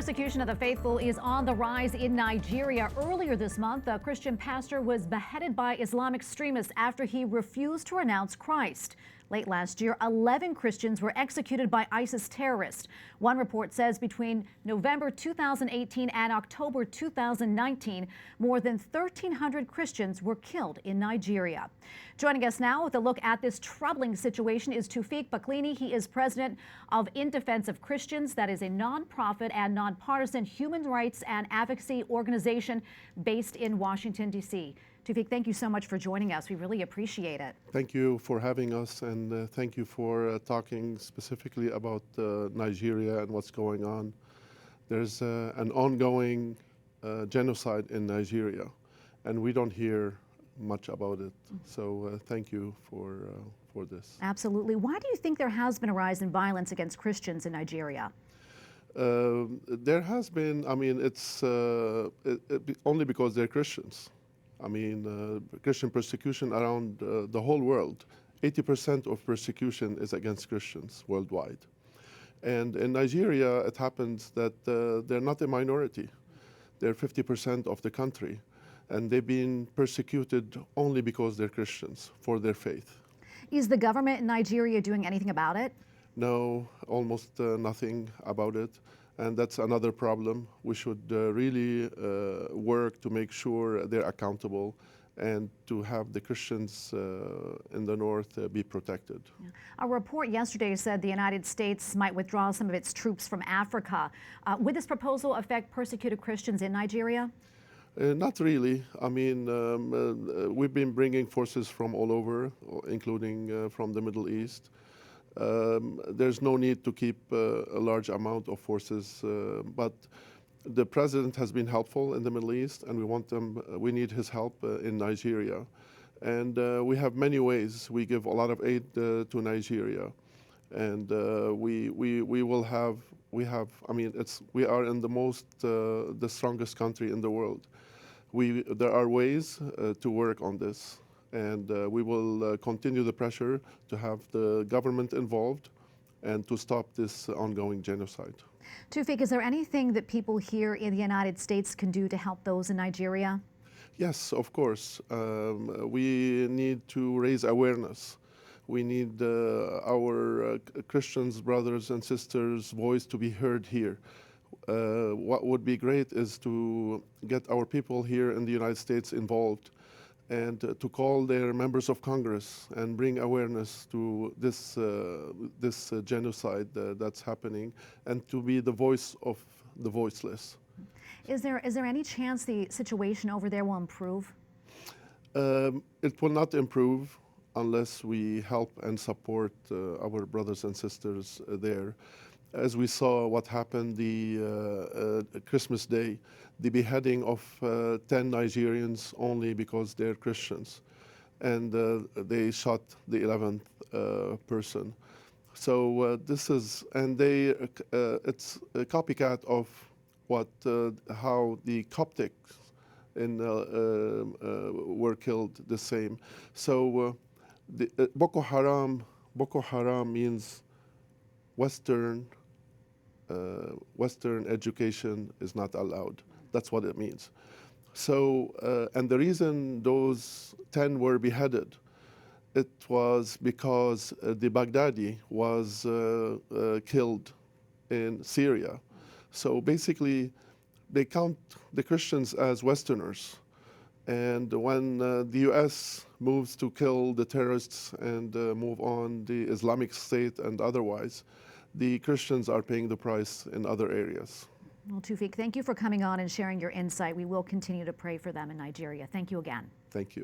Persecution of the faithful is on the rise in Nigeria. Earlier this month, a Christian pastor was beheaded by Islamic extremists after he refused to renounce Christ. Late last year, 11 Christians were executed by ISIS terrorists. One report says between November 2018 and October 2019, more than 1,300 Christians were killed in Nigeria. Joining us now with a look at this troubling situation is Toufic Baaklini. He is president of In Defense of Christians. That is a nonprofit and nonpartisan human rights and advocacy organization based in Washington, D.C. Toufic, thank you so much for joining us. We really appreciate it. Thank you for having us, and thank you for talking specifically about Nigeria and what's going on. There's an ongoing genocide in Nigeria, and we don't hear much about it. So thank you for this. Absolutely. Why do you think there has been a rise in violence against Christians in Nigeria? There has been, it's only because they're Christians. Christian persecution around the whole world. 80% of persecution is against Christians worldwide. And in Nigeria, it happens that they're not a minority. They're 50% of the country. And they've been persecuted only because they're Christians, for their faith. Is the government in Nigeria doing anything about it? No, almost nothing about it. And that's another problem. We should really work to make sure they're accountable and to have the Christians in the north be protected. Yeah. A report yesterday said the United States might withdraw some of its troops from Africa. Would this proposal affect persecuted Christians in Nigeria? Not really. We've been bringing forces from all over, including from the Middle East. There's no need to keep a large amount of forces, but the president has been helpful in the Middle East, and we need his help in Nigeria. And we have many ways. We give a lot of aid to Nigeria, and we are in the strongest country in the world. There are ways to work on this. And we will continue the pressure to have the government involved and to stop this ongoing genocide. Toufic, is there anything that people here in the United States can do to help those in Nigeria? Yes, of course. We need to raise awareness. We need our Christians, brothers and sisters' voice to be heard here. What would be great is to get our people here in the United States involved, and to call their members of Congress and bring awareness to this genocide that's happening, and to be the voice of the voiceless. Is there any chance the situation over there will improve? It will not improve unless we help and support our brothers and sisters there. As we saw what happened the Christmas Day, the beheading of 10 Nigerians only because they're Christians, and they shot the 11th person. So it's a copycat of how the Coptics were killed the same. So Boko Haram means Western education is not allowed. That's what it means. So, and the reason those 10 were beheaded, it was because the Baghdadi was killed in Syria. So basically, they count the Christians as Westerners. And when the U.S. moves to kill the terrorists and move on the Islamic State and otherwise, the Christians are paying the price in other areas. Well, Toufic, thank you for coming on and sharing your insight. We will continue to pray for them in Nigeria. Thank you again. Thank you.